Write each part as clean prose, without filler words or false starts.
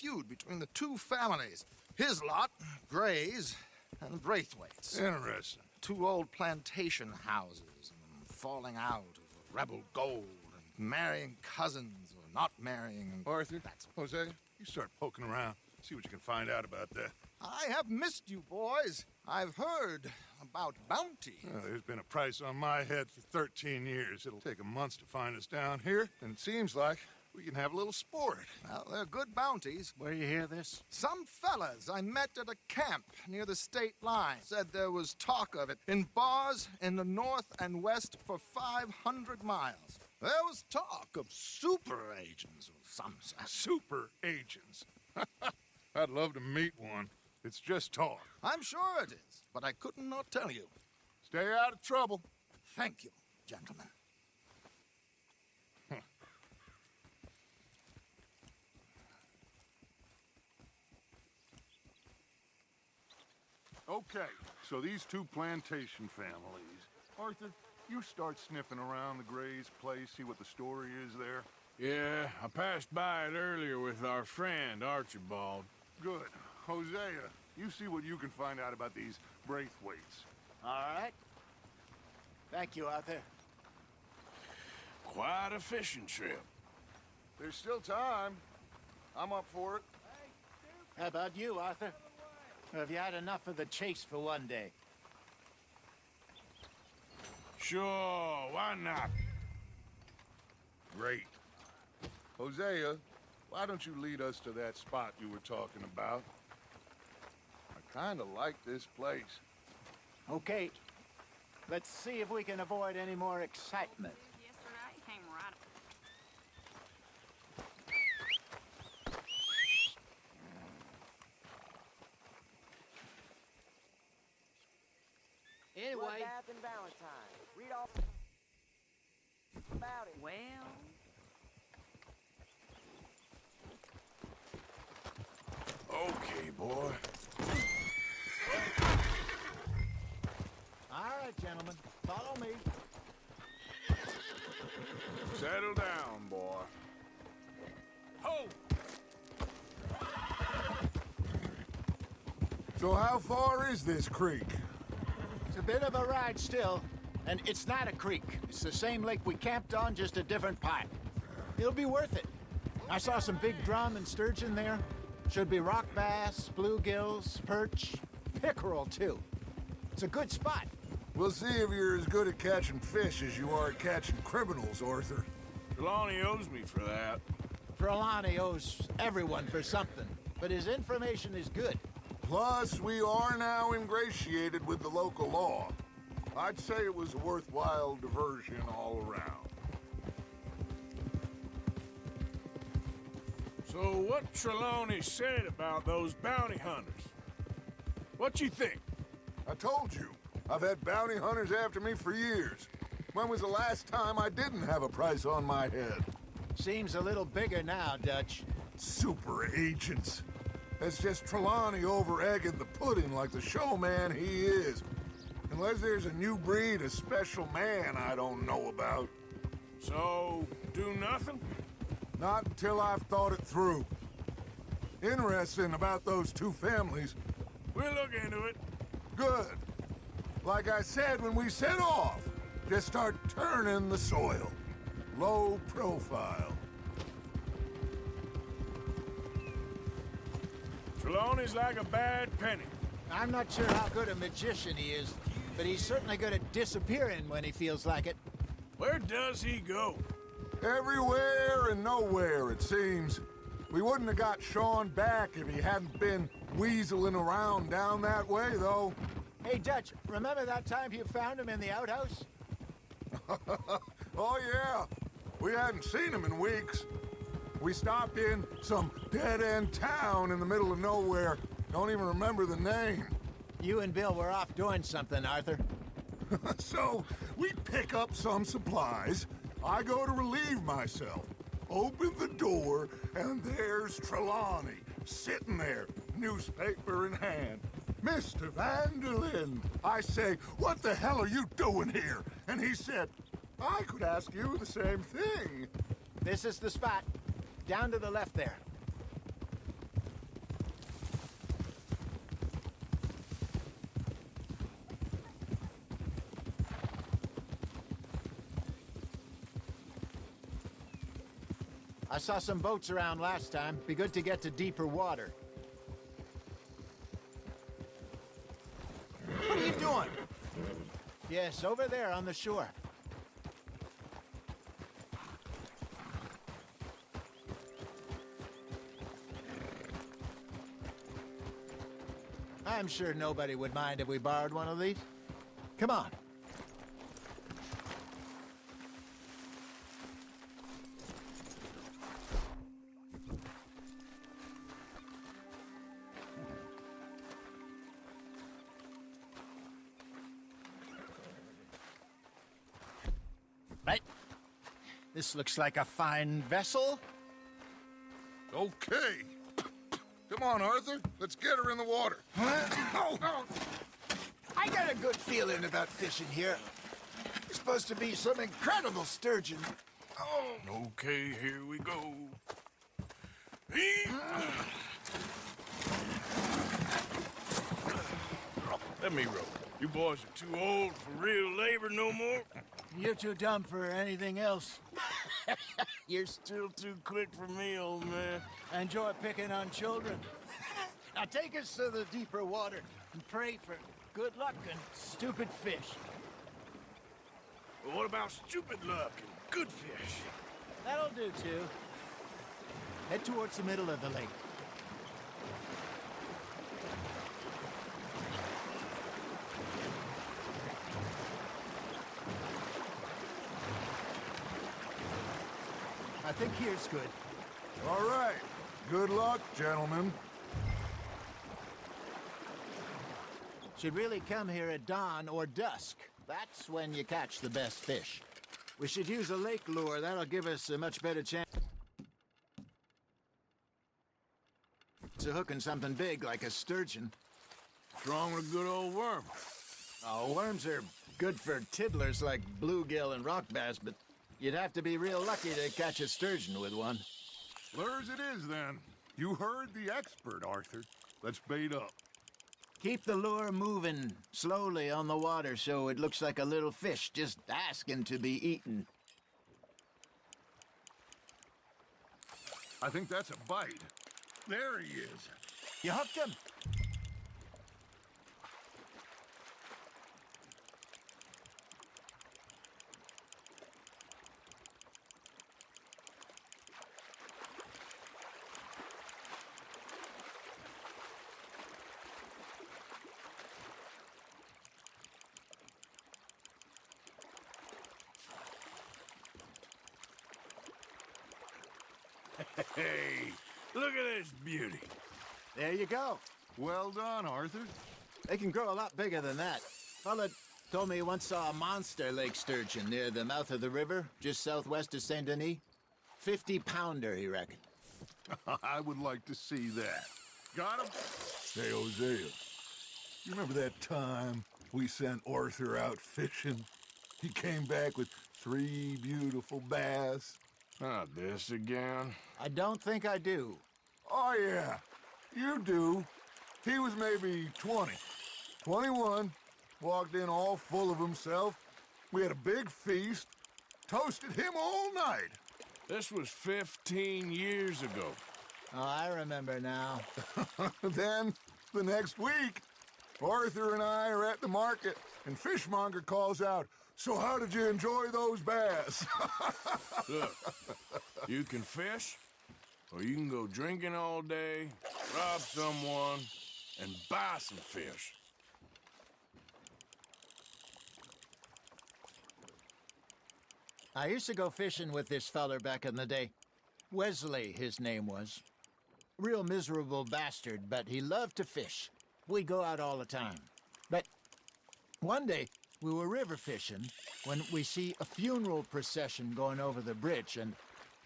feud between the two families. His lot, Gray's, and Braithwaite's. Interesting. Two old plantation houses, and falling out over rebel gold, and marrying cousins or not marrying. And Arthur, that's Jose, you start poking around. See what you can find out about that. I have missed you, boys. I've heard about bounty. There's been a price on my head for 13 years. It'll take 'em months to find us down here, and it seems like we can have a little sport. Well, they're good bounties. Where you hear this? Some fellas I met at a camp near the state line said there was talk of it in bars in the north and west for 500 miles. There was talk of super agents of some sort. Super agents. I'd love to meet one. It's just talk. I'm sure it is, but I couldn't not tell you. Stay out of trouble. Thank you, gentlemen. Okay, so these two plantation families. Arthur, you start sniffing around the Gray's place, see what the story is there. Yeah, I passed by it earlier with our friend, Archibald. Good. Hosea, you see what you can find out about these Braithwaites. All right. Thank you, Arthur. Quite a fishing trip. There's still time. I'm up for it. How about you, Arthur? Or have you had enough of the chase for one day? Sure, why not? Great. Hosea, why don't you lead us to that spot you were talking about? I kinda like this place. Okay. Let's see if we can avoid any more excitement. Yesterday came right. Anyway. Bloodbath and Valentine. Read all about it. Well, Okay, boy. All right, gentlemen. Follow me. Settle down, boy. Ho! So how far is this creek? It's a bit of a ride still, and it's not a creek. It's the same lake we camped on, just a different pipe. It'll be worth it. I saw some big drum and sturgeon there. Should be rock bass, bluegills, perch, pickerel, too. It's a good spot. We'll see if you're as good at catching fish as you are at catching criminals, Arthur. Trelawney owes me for that. Trelawney owes everyone for something, but his information is good. Plus, we are now ingratiated with the local law. I'd say it was a worthwhile diversion all around. So what Trelawney said about those bounty hunters? What you think? I told you, I've had bounty hunters after me for years. When was the last time I didn't have a price on my head? Seems a little bigger now, Dutch. Super agents. It's just Trelawney over-egging the pudding like the showman he is. Unless there's a new breed, a special man I don't know about. So, do nothing? Not until I've thought it through. Interesting about those two families. We'll look into it. Good. Like I said when we set off, just start turning the soil. Low profile. Trelawney's like a bad penny. I'm not sure how good a magician he is, but he's certainly good at disappearing when he feels like it. Where does he go? Everywhere and nowhere, it seems. We wouldn't have got Sean back if he hadn't been weaseling around down that way, though. Hey, Dutch, remember that time you found him in the outhouse? Oh, yeah. We hadn't seen him in weeks. We stopped in some dead-end town in the middle of nowhere. Don't even remember the name. You and Bill were off doing something, Arthur. So, we pick up some supplies. I go to relieve myself. Open the door, and there's Trelawney, sitting there, newspaper in hand. Mr. Vanderlyn. I say, what the hell are you doing here? And he said, I could ask you the same thing. This is the spot. Down to the left there. I saw some boats around last time. Be good to get to deeper water. What are you doing? Yes, over there on the shore. I'm sure nobody would mind if we borrowed one of these. Come on. Right. This looks like a fine vessel. Okay. Come on, Arthur. Let's get her in the water. Oh. I got a good feeling about fishing here. It's supposed to be some incredible sturgeon. Oh. Okay, here we go. Let me row. You boys are too old for real labor no more. You're too dumb for anything else. You're still too quick for me, old man. Enjoy picking on children. Now take us to the deeper water and pray for good luck and stupid fish. Well, what about stupid luck and good fish? That'll do, too. Head towards the middle of the lake. I think here's good. All right. Good luck, gentlemen. Should really come here at dawn or dusk. That's when you catch the best fish. We should use a lake lure. That'll give us a much better chance of hooking something big like a sturgeon. What's wrong with a good old worm? Oh, worms are good for tiddlers like bluegill and rock bass, but you'd have to be real lucky to catch a sturgeon with one. Lures it is, then. You heard the expert, Arthur. Let's bait up. Keep the lure moving slowly on the water so it looks like a little fish just asking to be eaten. I think that's a bite. There he is. You hooked him? Hey, look at this beauty. There you go. Well done, Arthur. They can grow a lot bigger than that. Fella told me he once saw a monster lake sturgeon near the mouth of the river, just southwest of Saint Denis. 50-pounder, he reckoned. I would like to see that. Got him? Hey, Hosea. You remember that time we sent Arthur out fishing? He came back with 3 beautiful bass. Not this again. I don't think I do. Oh, yeah. You do. He was maybe 20. 21. Walked in all full of himself. We had a big feast. Toasted him all night. This was 15 years ago. Oh, I remember now. Then, the next week, Arthur and I are at the market, and Fishmonger calls out, "So how did you enjoy those bass?" Look, you can fish, or you can go drinking all day, rob someone, and buy some fish. I used to go fishing with this feller back in the day. Wesley, his name was. Real miserable bastard, but he loved to fish. We'd go out all the time. But one day, we were river fishing when we see a funeral procession going over the bridge, and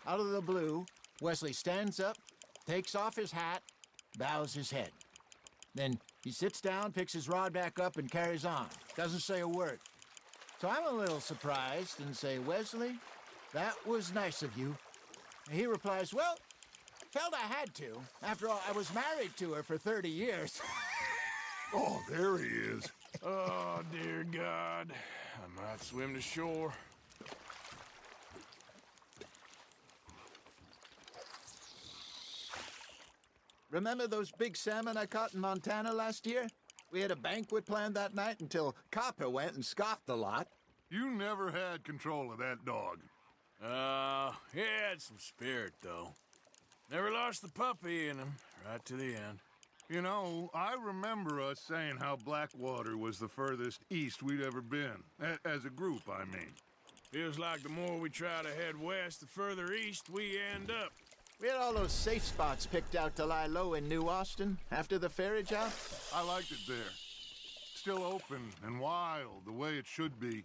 out of the blue, Wesley stands up, takes off his hat, bows his head. Then he sits down, picks his rod back up, and carries on. Doesn't say a word. So I'm a little surprised and say, "Wesley, that was nice of you." And he replies, "Well, felt I had to. After all, I was married to her for 30 years. Oh, there he is. Oh, dear God. I might swim to shore. Remember those big salmon I caught in Montana last year? We had a banquet planned that night until Copper went and scoffed a lot. You never had control of that dog. He had some spirit, though. Never lost the puppy in him, right to the end. You know, I remember us saying how Blackwater was the furthest east we'd ever been. As a group, I mean. Feels like the more we try to head west, the further east we end up. We had all those safe spots picked out to lie low in New Austin after the ferry job. I liked it there. Still open and wild, the way it should be.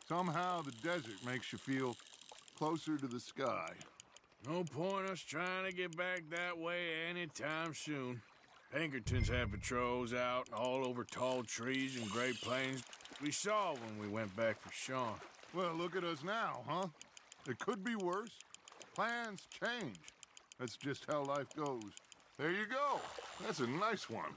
Somehow the desert makes you feel closer to the sky. No point us trying to get back that way anytime soon. Pinkertons had patrols out all over tall trees and Great Plains. We saw when we went back for Sean. Well, look at us now, huh? It could be worse. Plans change. That's just how life goes. There you go. That's a nice one.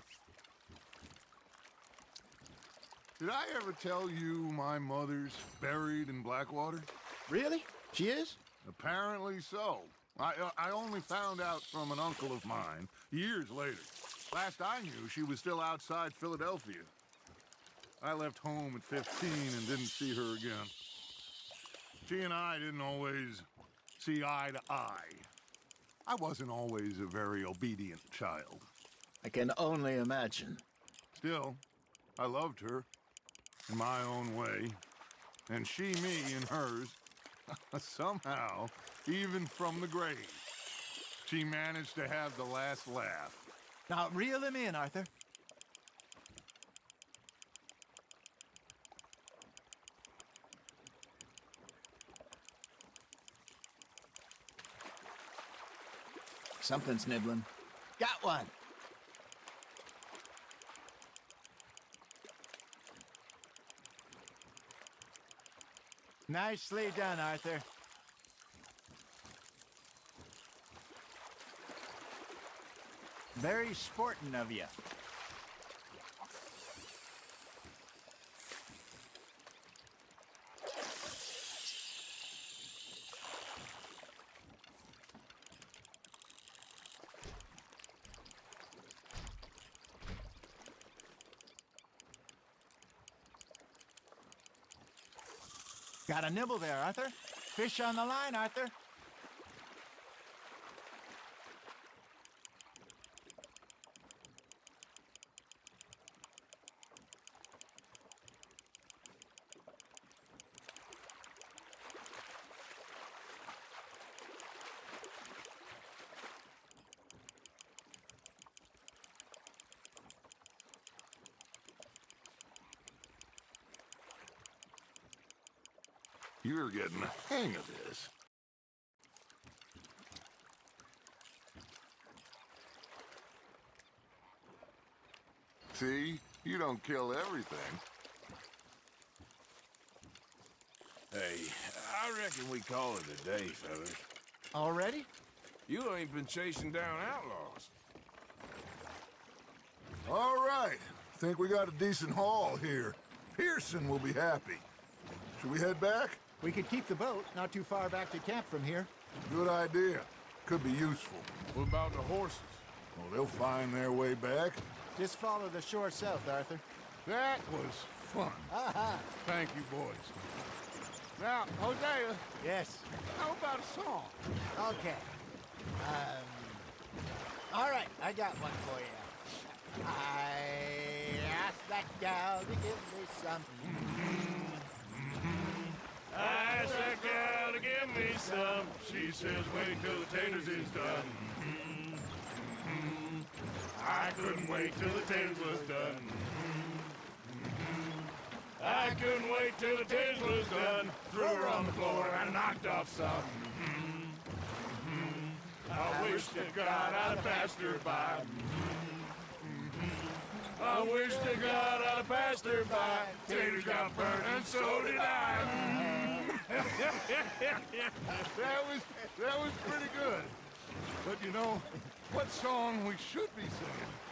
Did I ever tell you my mother's buried in Blackwater? Really? She is? Apparently so. I only found out from an uncle of mine years later. Last I knew, she was still outside Philadelphia. I left home at 15 and didn't see her again. She and I didn't always see eye to eye. I wasn't always a very obedient child. I can only imagine. Still, I loved her in my own way, and she me in hers. Somehow, even from the grave, she managed to have the last laugh. Now, reel him in, Arthur. Something's nibbling. Got one. Nicely done, Arthur. Very sporting of you. Got a nibble there, Arthur. Fish on the line, Arthur. You're getting the hang of this. See? You don't kill everything. Hey, I reckon we call it a day, fellas. Already? You ain't been chasing down outlaws. All right. Think we got a decent haul here. Pearson will be happy. Should we head back? We could keep the boat not too far back to camp from here. Good idea. Could be useful. What about the horses? Well, they'll find their way back. Just follow the shore south, Arthur. That was fun. Thank you, boys. Now, Hosea, Yes. how about a song? Okay. All right, I got one for you. I asked that gal to give me some. I asked that gal to give me some. She says, wait till the taters is done. I couldn't wait till the taters was done. I couldn't wait till the taters was done. Threw her on the floor and knocked off some. I wish to God I'd have passed her by. I wish to God I'd have passed her by. Taters got burned and so did I. That was pretty good. But you know, what song we should be singing